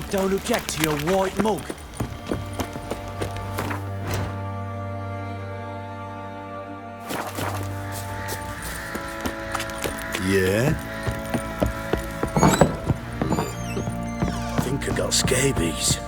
folk don't object to your white mug. Yeah? Think I got scabies.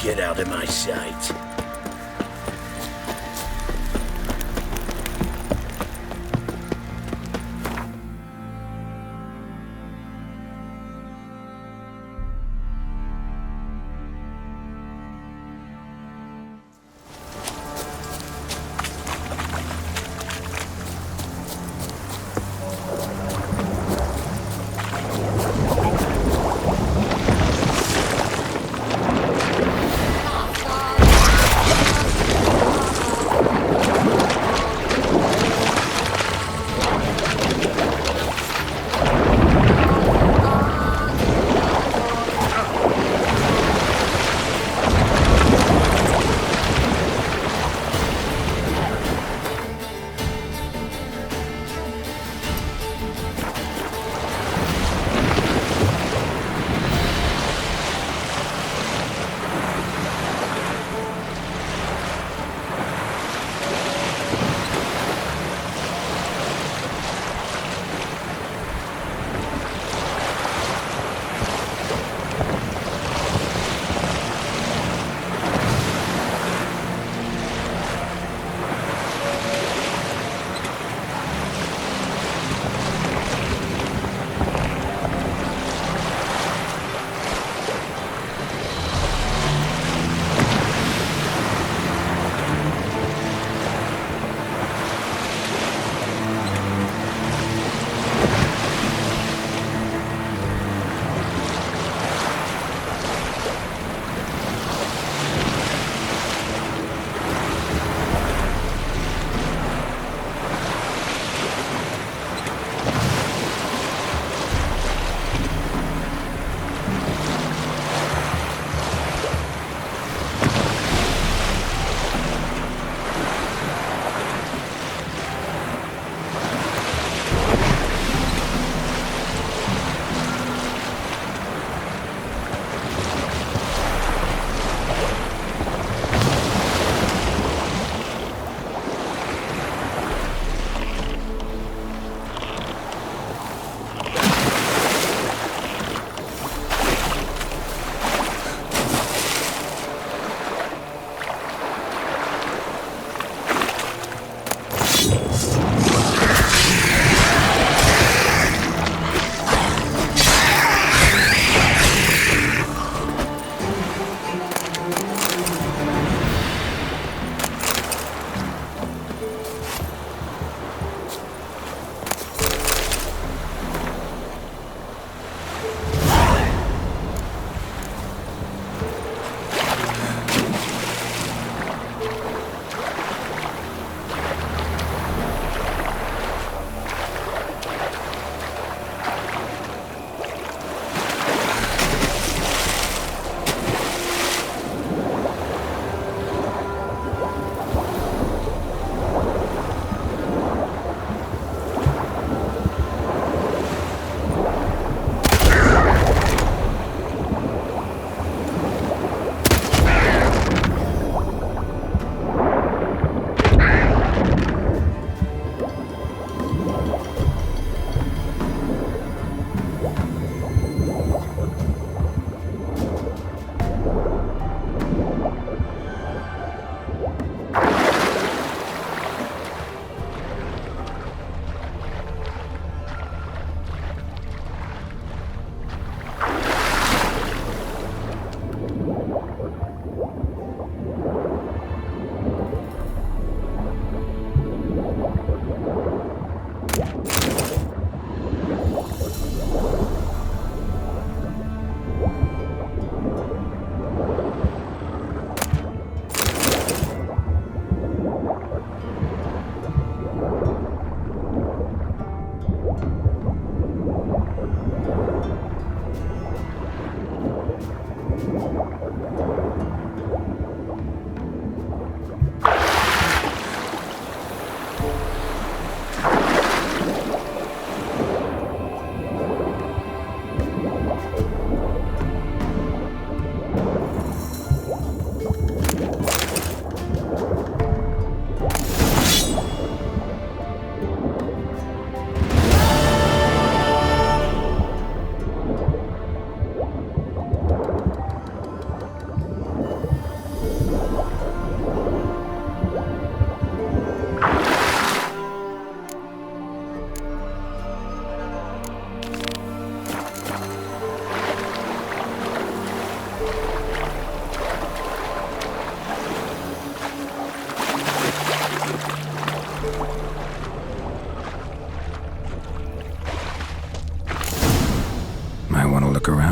Get out of my sight.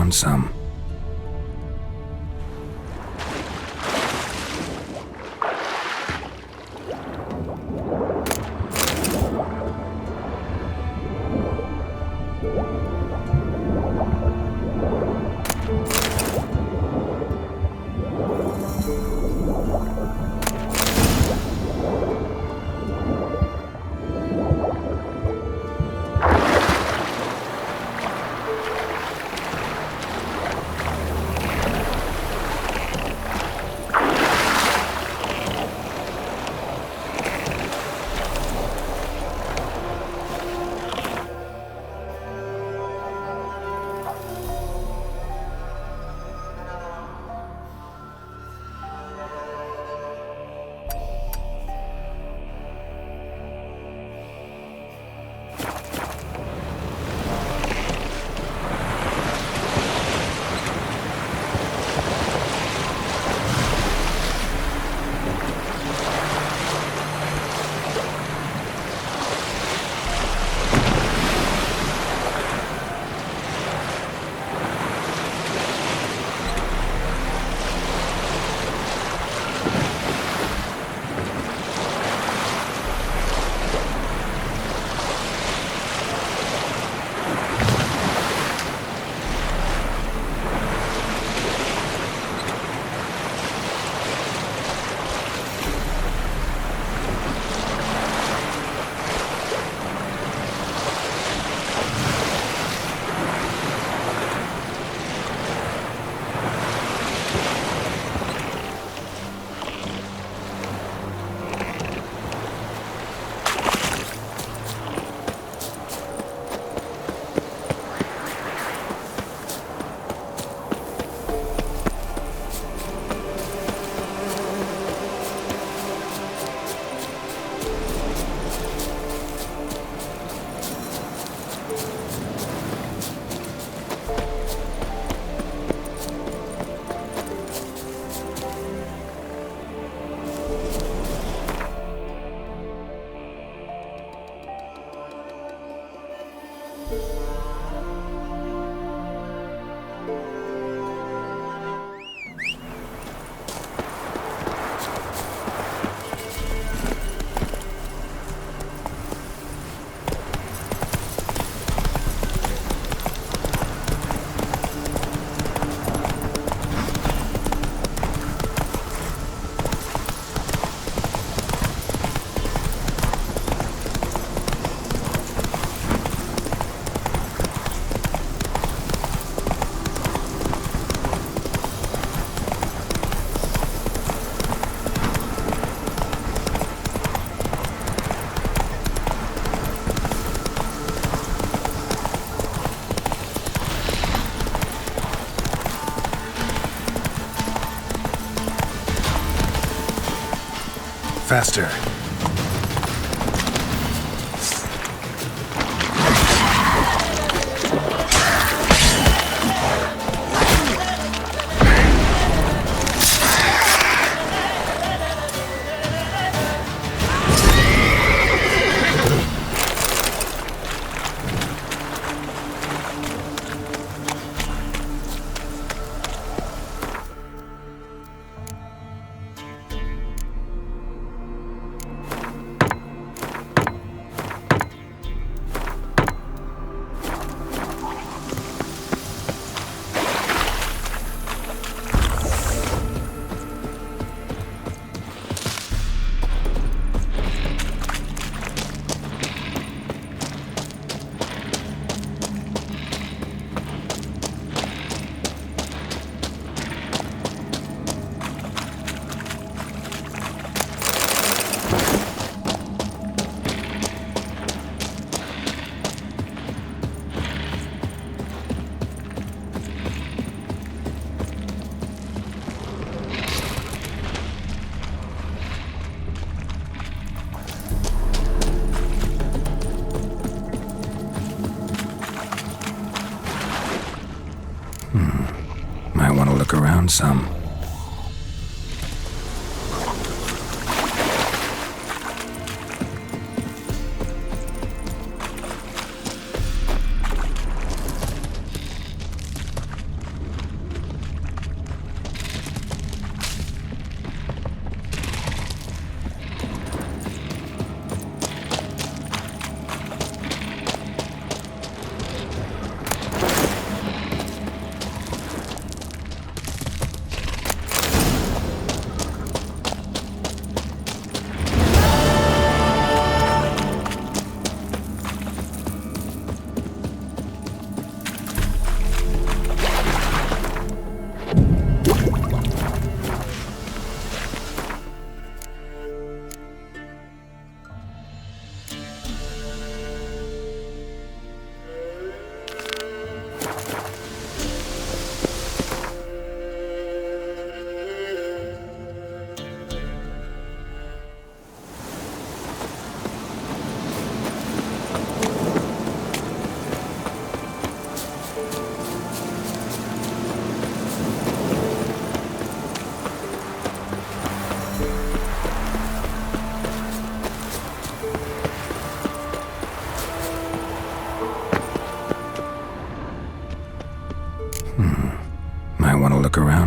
around some. Faster. Might want to look around some.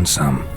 around some.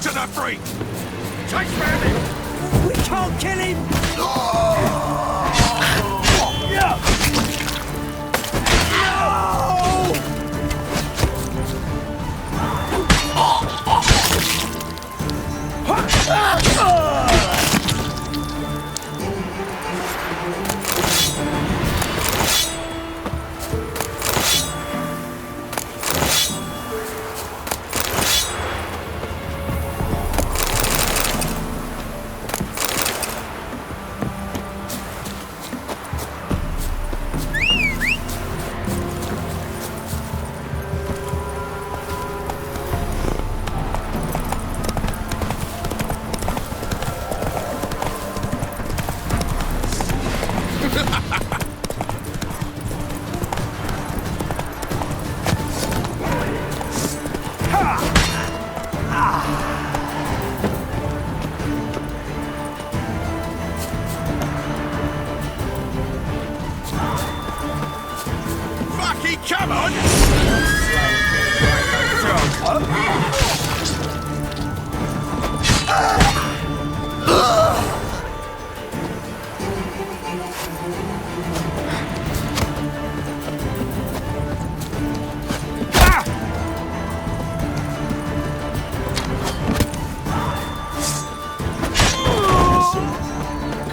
to the freak! Take Randy! We can't kill him! Fucky, come on!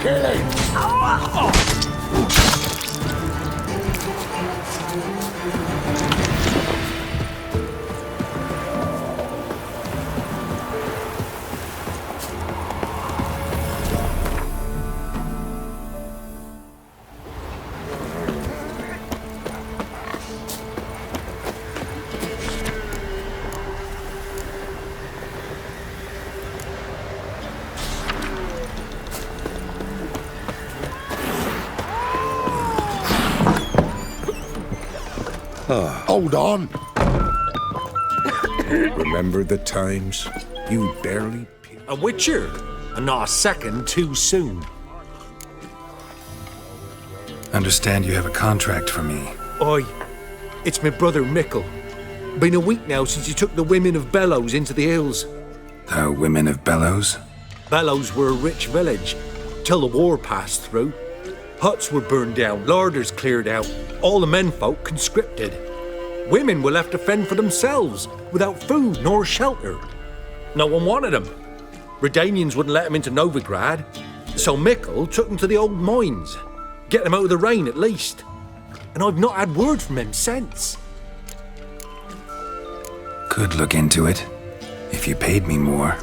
Kill him! Hold on. Remember the times? You barely... A witcher, and not a second too soon. Understand you have a contract for me. Oi, it's my brother Mickle. Been a week now since he took the women of Bellows into the hills. The women of Bellows? Bellows were a rich village, till the war passed through. Huts were burned down, larders cleared out, all the menfolk conscripted. Women were left to fend for themselves, without food nor shelter. No one wanted them. Redanians wouldn't let them into Novigrad, so Mickle took them to the old mines. Get them out of the rain at least. And I've not had word from him since. Could look into it, if you paid me more.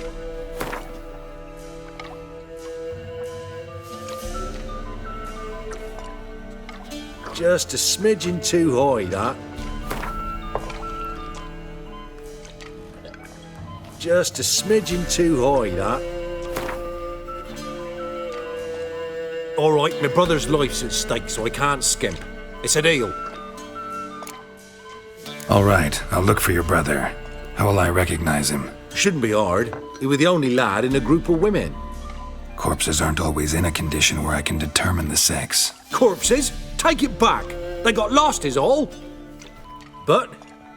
Just a smidgen too high, that. Just a smidgen too high, that. All right, my brother's life's at stake, so I can't skimp. It's a deal. All right, I'll look for your brother. How will I recognize him? Shouldn't be hard. He was the only lad in a group of women. Corpses aren't always in a condition where I can determine the sex. Corpses? Take it back. They got lost is all. But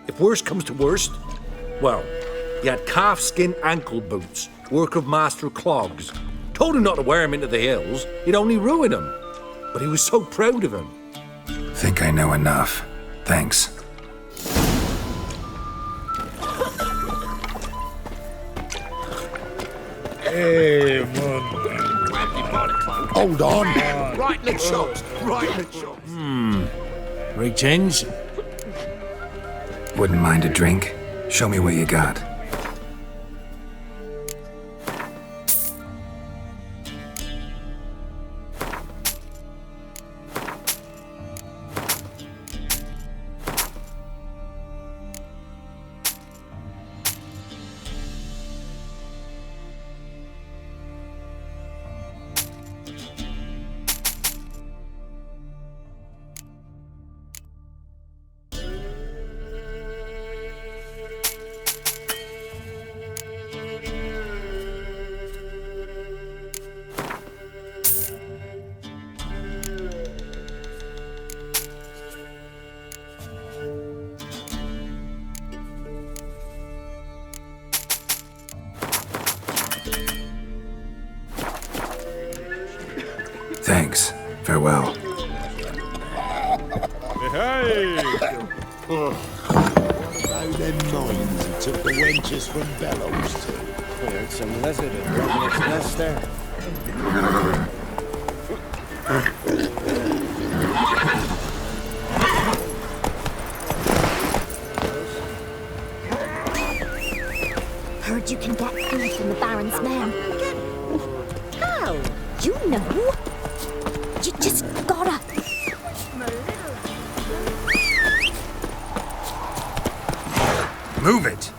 if worst comes to worst, well, he had calfskin ankle boots, work of Master Clogs. Told him not to wear him into the hills, he'd only ruin him. But he was so proud of him. Think I know enough. Thanks. Hey, man. Hold on. Right in the chops! Right in the chops! Greetings. Wouldn't mind a drink? Show me what you got. Farewell. Hey! Now them mines he took the wenches from Bellows to. We heard some lizard had broken its nest there. Heard you can get food from the Baron's men. How? You know? You just gotta. Move it!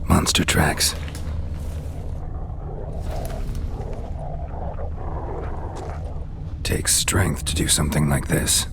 Monster tracks. Takes strength to do something like this.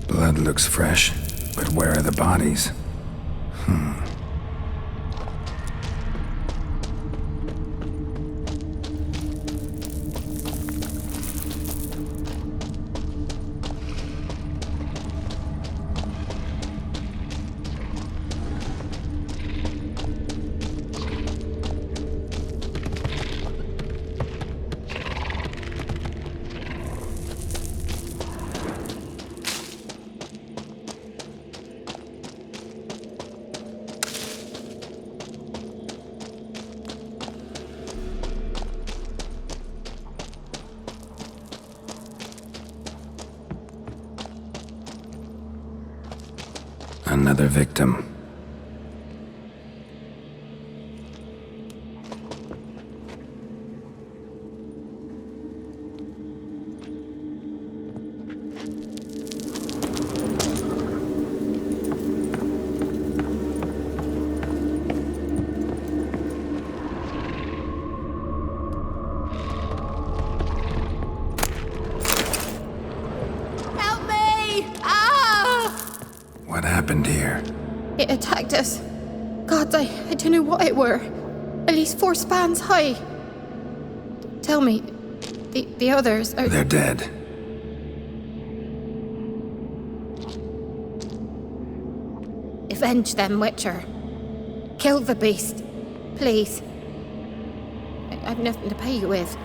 Blood looks fresh, but where are the bodies? Another victim. Help me! Ah! What happened here? It attacked us. God, I don't know what it were. At least 4 spans high. Tell me, the others are... They're dead. Avenge them, Witcher. Kill the beast. Please. I've nothing to pay you with.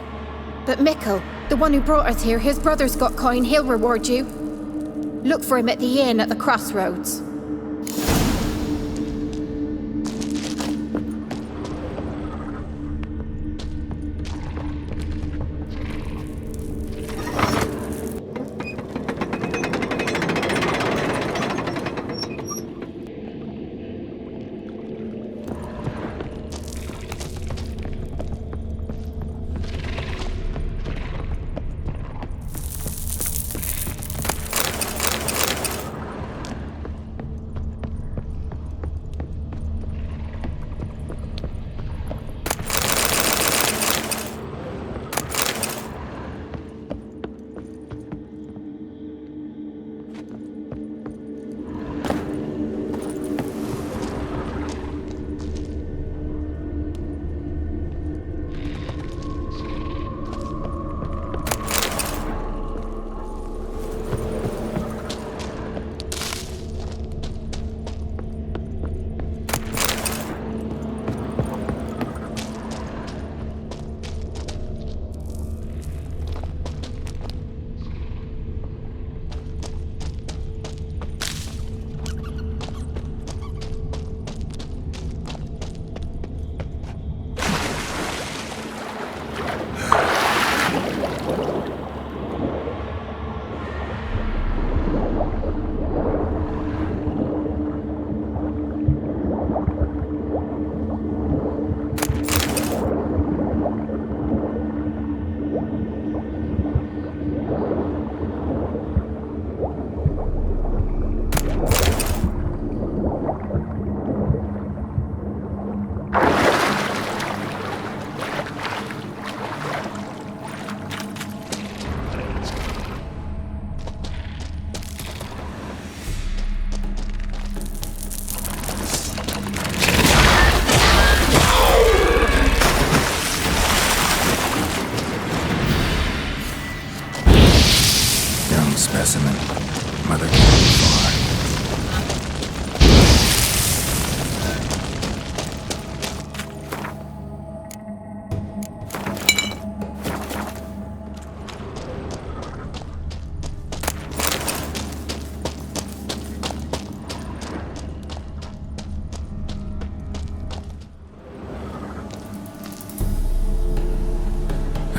But Mikkel, the one who brought us here, his brother's got coin, he'll reward you. Look for him at the inn at the crossroads.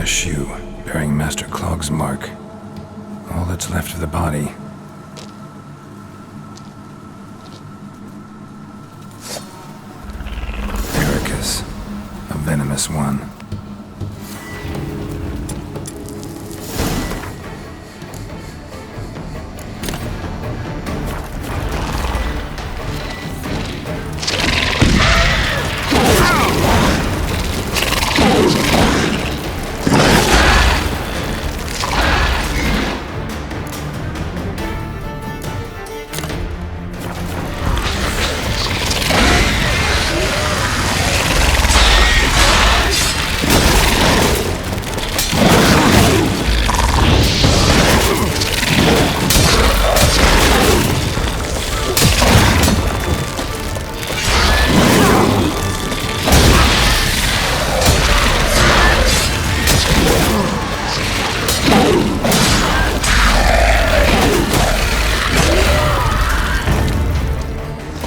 A shoe bearing Master Clog's mark. All that's left of the body. Arachas, a venomous one.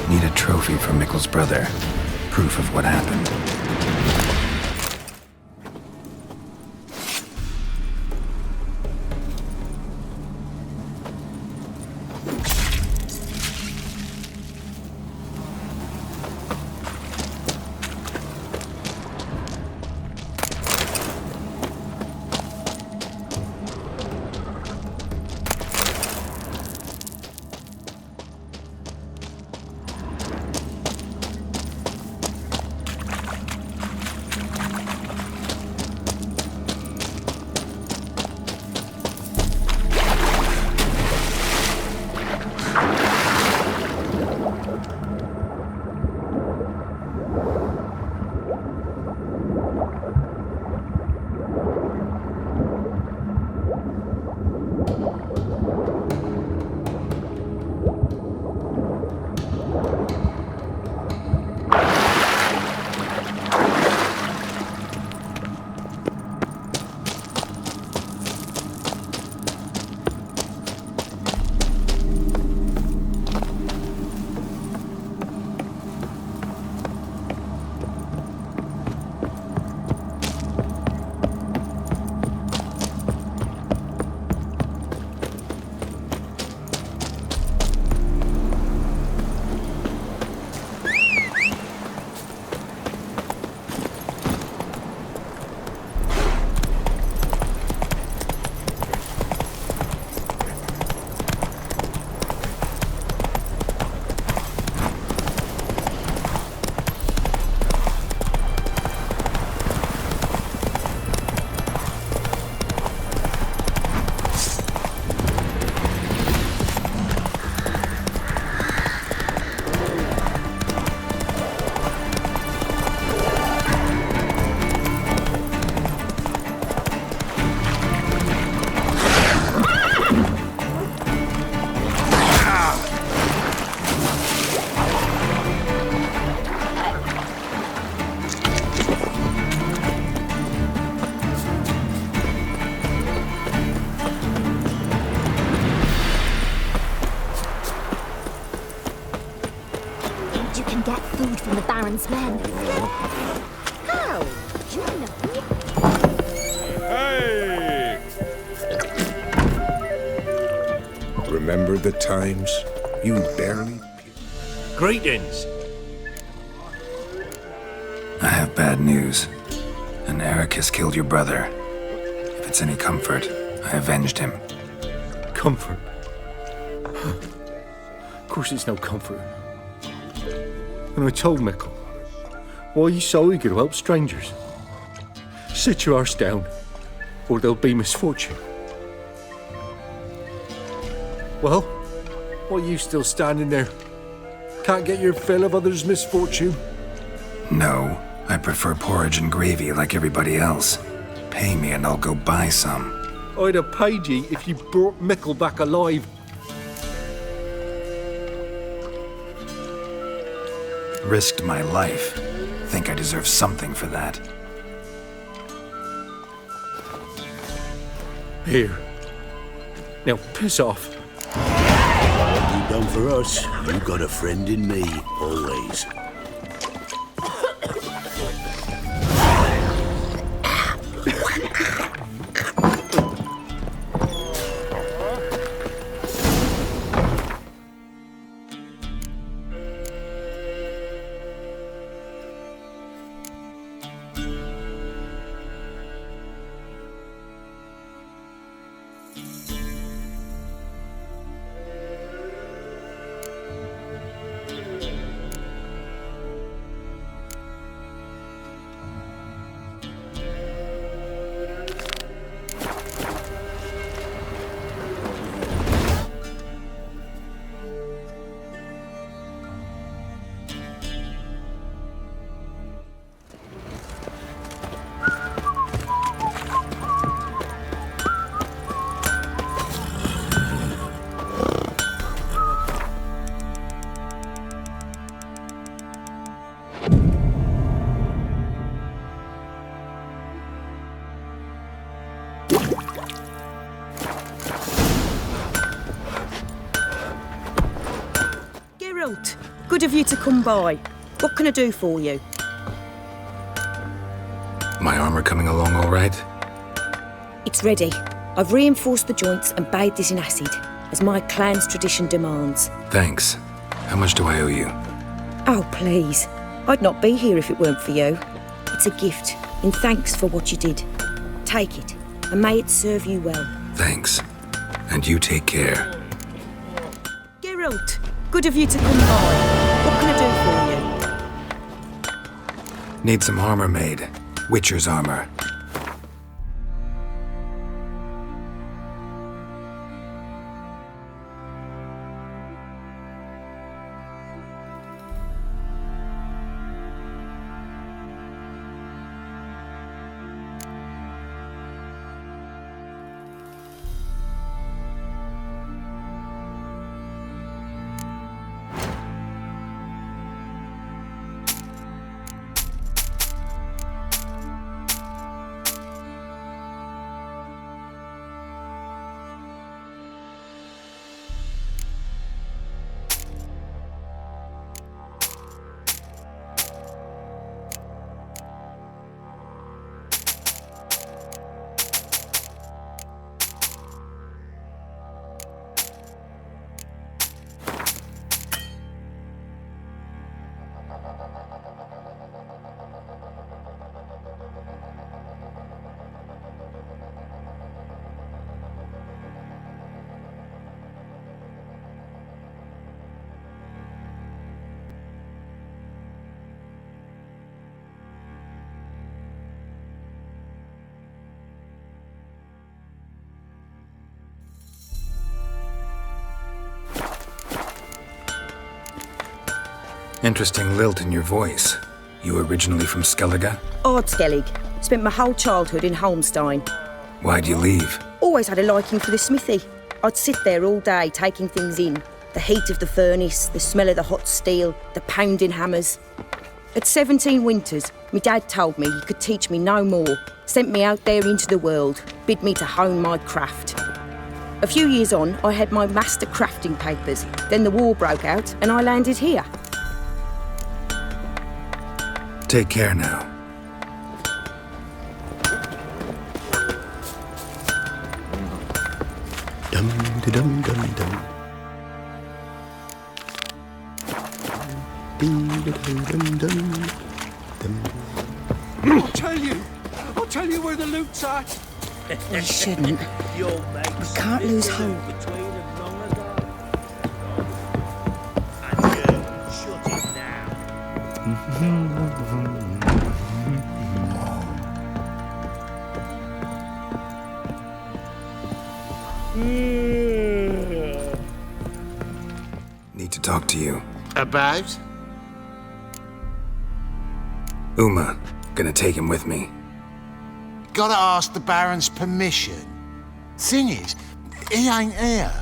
Need a trophy for Mikkel's brother. Proof of what happened. Get food from the Baron's men. How? You know. Hey! Remember the times? You barely... Greetings. I have bad news. An Arachas killed your brother. If it's any comfort, I avenged him. Comfort? Of course it's no comfort. And I told Mikkel, why are you so eager to help strangers? Sit your arse down, or there'll be misfortune. Well, why are you still standing there? Can't get your fill of others' misfortune? No, I prefer porridge and gravy like everybody else. Pay me and I'll go buy some. I'd have paid ye if you brought Mikkel back alive. Risked my life. Think I deserve something for that. Here. Now piss off. What you done for us, you got a friend in me, always. Geralt, good of you to come by. What can I do for you? My armor coming along all right? It's ready. I've reinforced the joints and bathed it in acid, as my clan's tradition demands. Thanks. How much do I owe you? Oh, please. I'd not be here if it weren't for you. It's a gift, in thanks for what you did. Take it, and may it serve you well. Thanks. And you take care. Geralt, good of you to come by. What can I do for you? Need some armor made. Witcher's armor. Interesting lilt in your voice. You originally from Skellige? Odd Skellige. Spent my whole childhood in Holmstein. Why'd you leave? Always had a liking for the smithy. I'd sit there all day taking things in. The heat of the furnace, the smell of the hot steel, the pounding hammers. At 17 winters, my dad told me he could teach me no more. Sent me out there into the world, bid me to hone my craft. A few years on, I had my master crafting papers. Then the war broke out and I landed here. Take care now. Dum da dum dum dum. Ding da dum dum dum. I'll tell you where the loot's at. We shouldn't. We can't lose hope. Need to talk to you. About? Uma. Gonna take him with me. Gotta ask the Baron's permission. Thing is, he ain't here.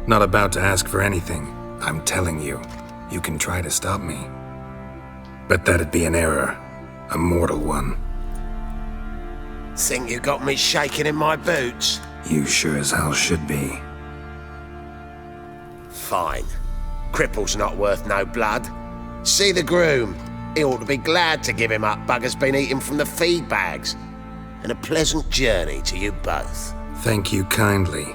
Not about to ask for anything. I'm telling you. You can try to stop me. But that'd be an error. A mortal one. Think you got me shaking in my boots? You sure as hell should be. Fine. Cripple's not worth no blood. See the groom. He ought to be glad to give him up. Bugger's been eating from the feed bags. And a pleasant journey to you both. Thank you kindly.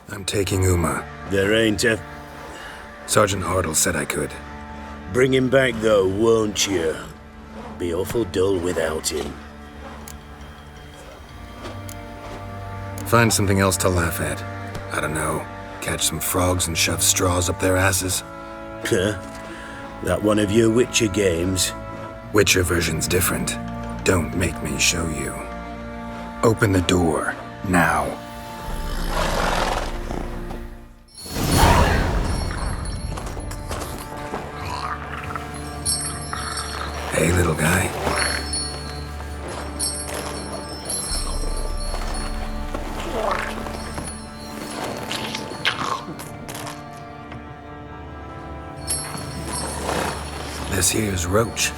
I'm taking Uma. There ain't a... Sergeant Hartle said I could. Bring him back, though, won't you? Be awful dull without him. Find something else to laugh at. I don't know. Catch some frogs and shove straws up their asses. Huh? That one of your Witcher games? Witcher version's different. Don't make me show you. Open the door. Now. Hey, little guy. This here's Roach.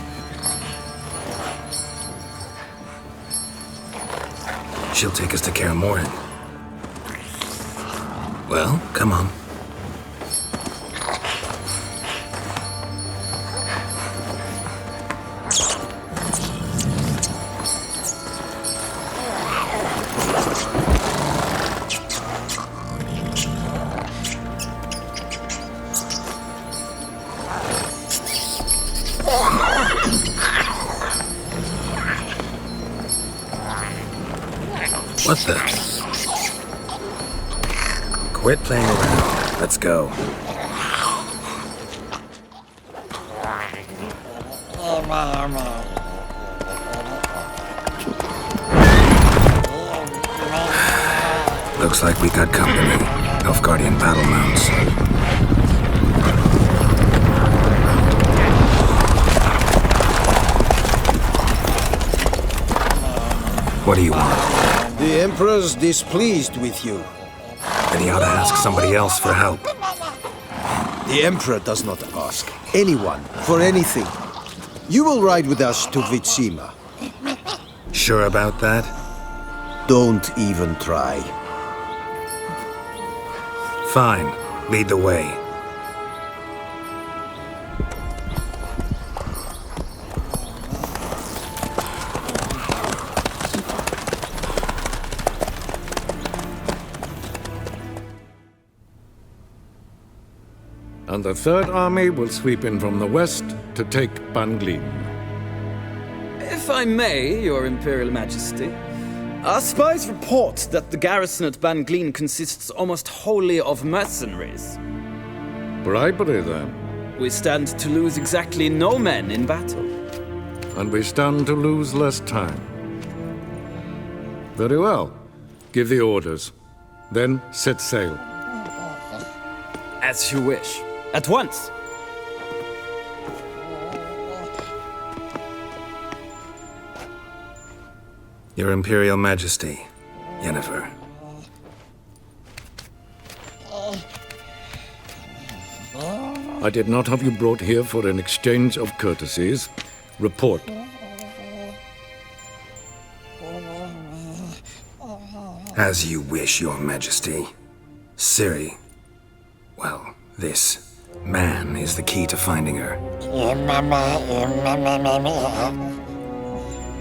She'll take us to Kaer Morhen. Well, come on. What the? Quit playing around. Let's go. Looks like we got company. Nilfgaardian battle mounts. What do you want? The Emperor's displeased with you. Then he ought to ask somebody else for help. The Emperor does not ask anyone for anything. You will ride with us to Vitsima. Sure about that? Don't even try. Fine. Lead the way. And the Third Army will sweep in from the west to take Banglin. If I may, Your Imperial Majesty, our spies report that the garrison at Banglin consists almost wholly of mercenaries. Bribery, then. We stand to lose exactly no men in battle. And we stand to lose less time. Very well. Give the orders. Then set sail. As you wish. At once! Your Imperial Majesty, Yennefer. I did not have you brought here for an exchange of courtesies. Report. As you wish, Your Majesty. Ciri. Well, this man is the key to finding her.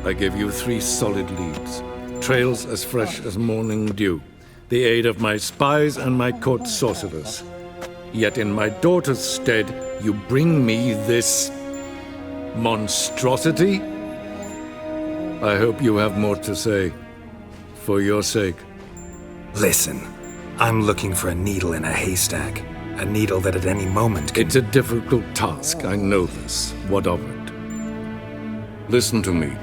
I gave you 3 solid leads. Trails as fresh as morning dew. The aid of my spies and my court sorcerers. Yet in my daughter's stead, you bring me this monstrosity? I hope you have more to say. For your sake. Listen, I'm looking for a needle in a haystack. A needle that at any moment can... It's a difficult task, I know this. What of it? Listen to me.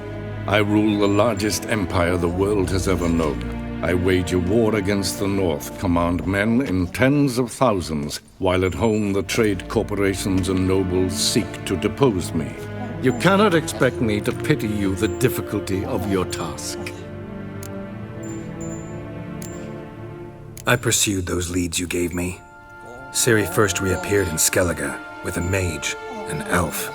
I rule the largest empire the world has ever known. I wage a war against the North, command men in tens of thousands, while at home the trade corporations and nobles seek to depose me. You cannot expect me to pity you the difficulty of your task. I pursued those leads you gave me. Ciri first reappeared in Skellige with a mage, an elf.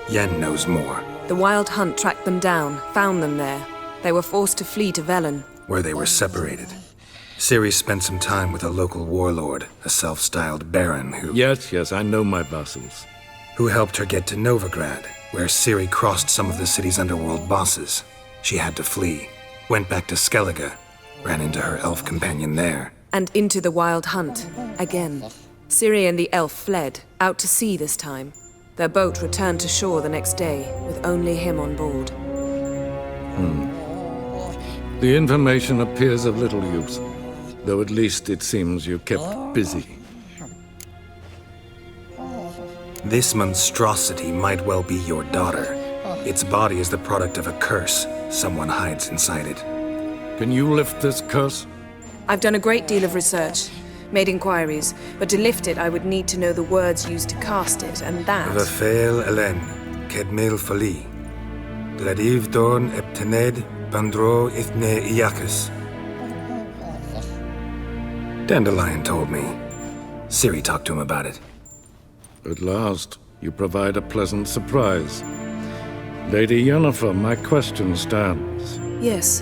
Yen knows more. The Wild Hunt tracked them down, found them there. They were forced to flee to Velen, where they were separated. Ciri spent some time with a local warlord, a self-styled baron who... Yes, I know my vassals. Who helped her get to Novigrad, where Ciri crossed some of the city's underworld bosses. She had to flee, went back to Skellige, ran into her elf companion there. And into the Wild Hunt, again. Ciri and the elf fled, out to sea this time. Their boat returned to shore the next day, with only him on board. The information appears of little use, though at least it seems you kept busy. This monstrosity might well be your daughter. Its body is the product of a curse. Someone hides inside it. Can you lift this curse? I've done a great deal of research, made inquiries, but to lift it I would need to know the words used to cast it, and that... Vafael Elen, Kedmil Fali, Gladiv Dorn Eptened, Bandro Ithne Iacus. Dandelion told me. Ciri talked to him about it. At last. You provide a pleasant surprise. Lady Yennefer, my question stands. Yes.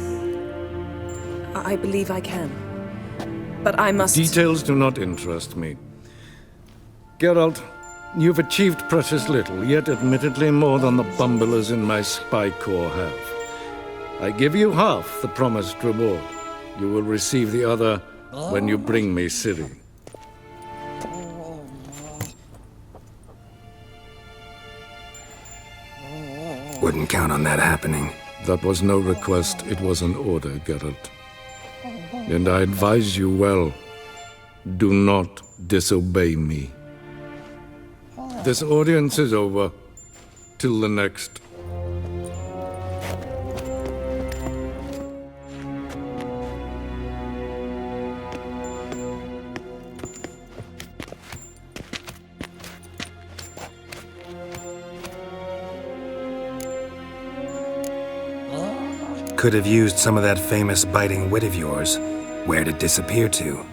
I believe I can. But I must... Details do not interest me. Geralt, you've achieved precious little, yet admittedly more than the bumblers in my spy corps have. I give you half the promised reward. You will receive the other when you bring me Ciri. Wouldn't count on that happening. That was no request, it was an order, Geralt. And I advise you well, do not disobey me. This audience is over. Till the next. Could have used some of that famous biting wit of yours. Where'd it disappear to?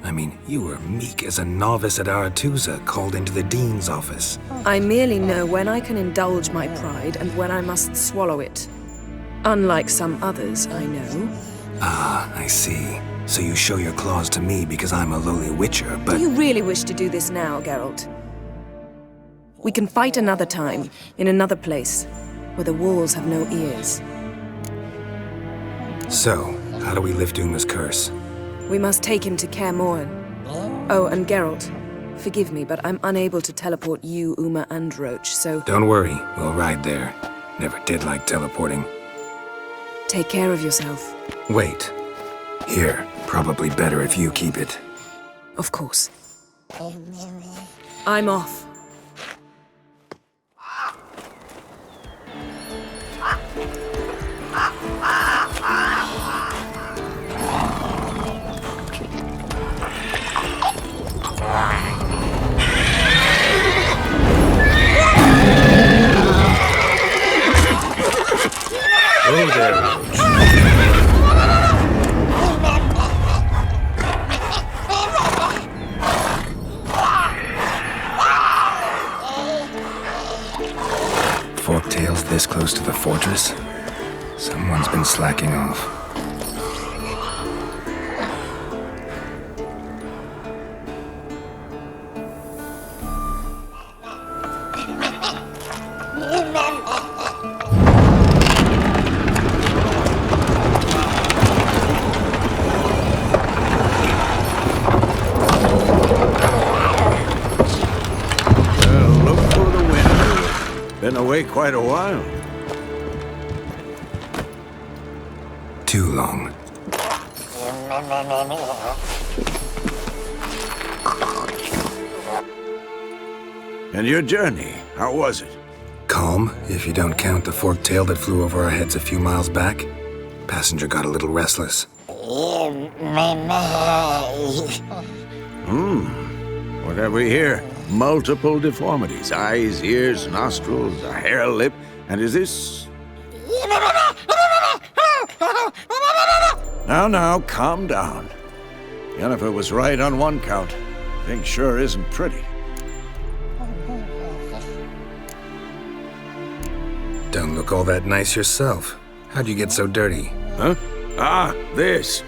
I mean, you were meek as a novice at Arathusa called into the Dean's office. I merely know when I can indulge my pride and when I must swallow it. Unlike some others I know. Ah, I see. So you show your claws to me because I'm a lowly witcher, but... Do you really wish to do this now, Geralt? We can fight another time, in another place, where the walls have no ears. So, how do we lift Uma's curse? We must take him to Kaer Morhen. Oh, and Geralt, forgive me, but I'm unable to teleport you, Uma, and Roach, so... Don't worry, we'll ride there. Never did like teleporting. Take care of yourself. Wait. Here, probably better if you keep it. Of course. I'm off. Oh, there. Forktails this close to the fortress? Someone's been slacking off. Been away quite a while. Too long. And your journey, how was it? Calm, if you don't count the forktail that flew over our heads a few miles back. Passenger got a little restless. What have we here? Multiple deformities. Eyes, ears, nostrils, a hair lip. And is this... Now, calm down. Yennefer was right on one count. Thing sure isn't pretty. Don't look all that nice yourself. How'd you get so dirty? Huh? Ah, this.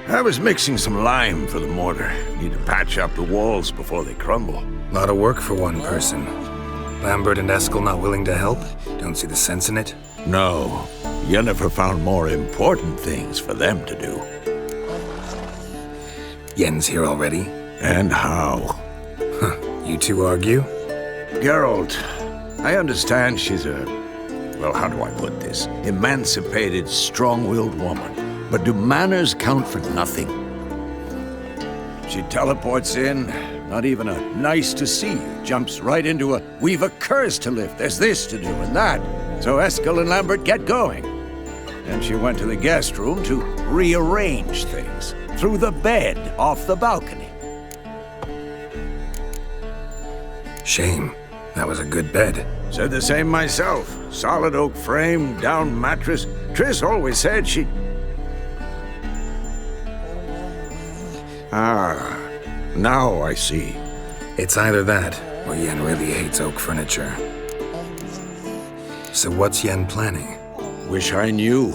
I was mixing some lime for the mortar. Need to patch up the walls before they crumble. Lot of work for one person. Lambert and Eskel not willing to help? Don't see the sense in it? No. Yennefer found more important things for them to do. Yen's here already? And how? Huh. You two argue? Geralt, I understand she's a... well, how do I put this? Emancipated, strong-willed woman. But do manners count for nothing? She teleports in, not even a nice to see you, jumps right into a we've a curse to lift, there's this to do and that. So Eskel and Lambert get going. Then she went to the guest room to rearrange things. Through the bed, off the balcony. Shame. That was a good bed. Said the same myself. Solid oak frame, down mattress. Triss always said she... Ah, now I see. It's either that, Or Yen really hates oak furniture. So what's Yen planning? Wish I knew.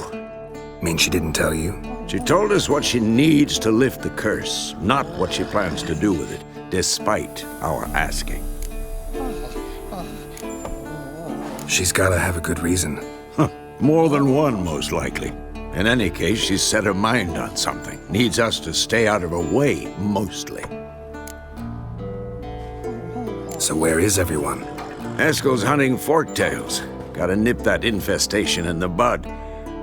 Mean she didn't tell you? She told us what she needs to lift the curse, not what she plans to do with it, despite our asking. She's gotta have a good reason. More than one, most likely. In any case, she's set her mind on something. Needs us to stay out of her way, mostly. So where is everyone? Eskel's hunting forktails. Gotta nip that infestation in the bud.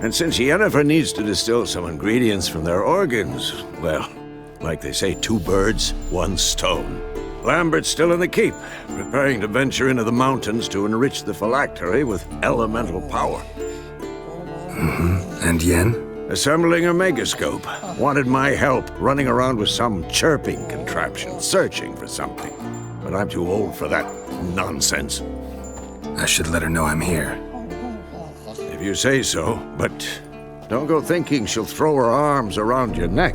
And since Yennefer needs to distill some ingredients from their organs, well, like they say, 2 birds, 1 stone. Lambert's still in the keep, preparing to venture into the mountains to enrich the phylactery with elemental power. And Yen? Assembling a megascope. Wanted my help running around with some chirping contraption, searching for something. But I'm too old for that nonsense. I should let her know I'm here. If you say so, but don't go thinking she'll throw her arms around your neck.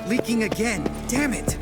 Leaking again. Damn it!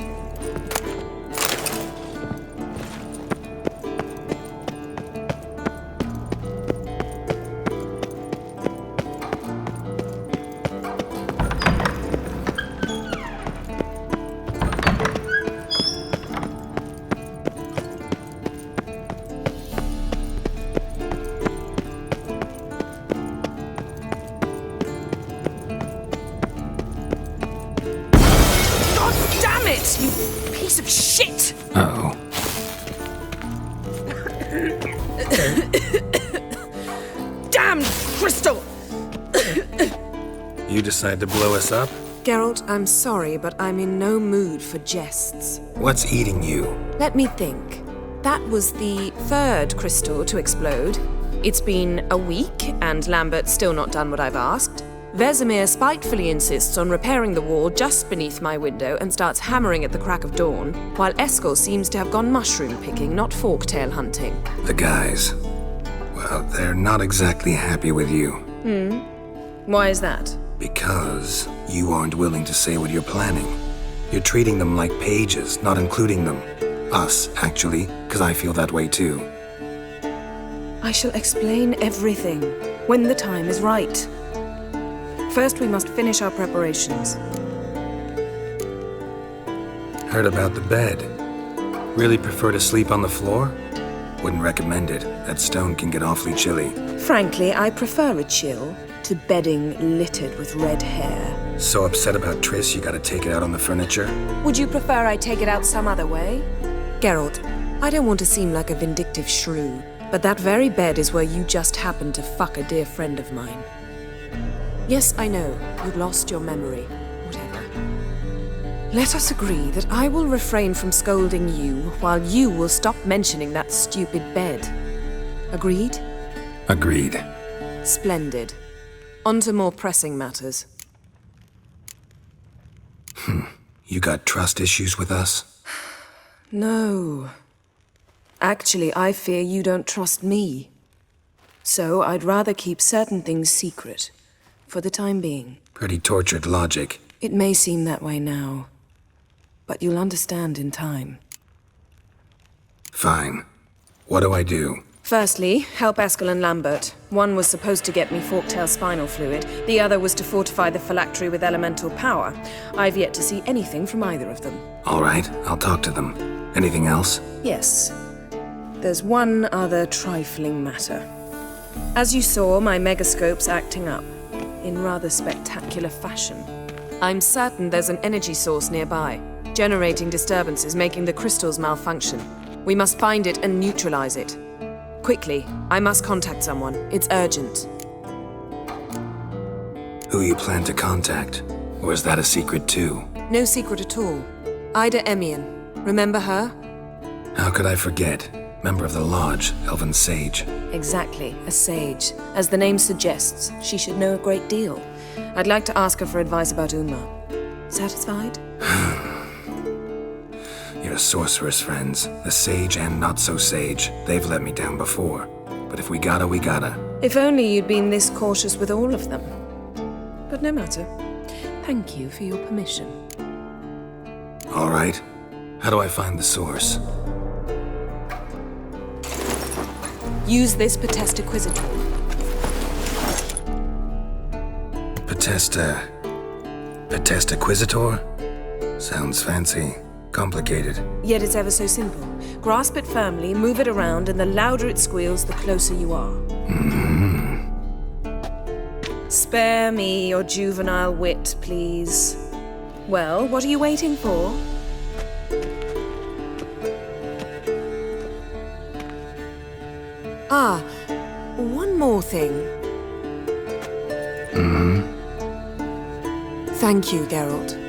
You piece of shit! Uh-oh. Damn crystal! You decide to blow us up? Geralt, I'm sorry, but I'm in no mood for jests. What's eating you? Let me think. That was the 3rd crystal to explode. It's been a week, and Lambert's still not done what I've asked. Vesemir spitefully insists on repairing the wall just beneath my window and starts hammering at the crack of dawn, while Eskel seems to have gone mushroom picking, not forktail hunting. The guys. Well, they're not exactly happy with you. Why is that? Because you aren't willing to say what you're planning. You're treating them like pages, not including them. Us, actually, because I feel that way too. I shall explain everything when the time is right. First, we must finish our preparations. Heard about the bed. Really prefer to sleep on the floor? Wouldn't recommend it. That stone can get awfully chilly. Frankly, I prefer a chill to bedding littered with red hair. So upset about Triss you gotta take it out on the furniture? Would you prefer I take it out some other way? Geralt, I don't want to seem like a vindictive shrew, but that very bed is where you just happened to fuck a dear friend of mine. Yes, I know, you've lost your memory. Whatever. Let us agree that I will refrain from scolding you while you will stop mentioning that stupid bed. Agreed? Agreed. Splendid. On to more pressing matters. You got trust issues with us? No. Actually, I fear you don't trust me. So I'd rather keep certain things secret, for the time being. Pretty tortured logic. It may seem that way now, but you'll understand in time. Fine. What do I do? Firstly, help Eskel and Lambert. One was supposed to get me forktail spinal fluid, the other was to fortify the phylactery with elemental power. I've yet to see anything from either of them. All right, I'll talk to them. Anything else? Yes. There's one other trifling matter. As you saw, my megascope's acting up, in rather spectacular fashion. I'm certain there's an energy source nearby, generating disturbances, making the crystals malfunction. We must find it and neutralize it. Quickly, I must contact someone. It's urgent. Who you plan to contact? Or is that a secret too? No secret at all. Ida Emian. Remember her? How could I forget? Member of the Lodge, Elven Sage. Exactly, a sage. As the name suggests, she should know a great deal. I'd like to ask her for advice about Uma. Satisfied? Your sorceress friends, the sage and not-so-sage, they've let me down before. But if we gotta, we gotta. If only you'd been this cautious with all of them. But no matter. Thank you for your permission. All right. How do I find the source? Use this Potesta Quisitor. Potesta Quisitor? Sounds fancy. Complicated. Yet it's ever so simple. Grasp it firmly, move it around, and the louder it squeals, the closer you are. Spare me your juvenile wit, please. Well, what are you waiting for? Ah, one more thing. Thank you, Geralt.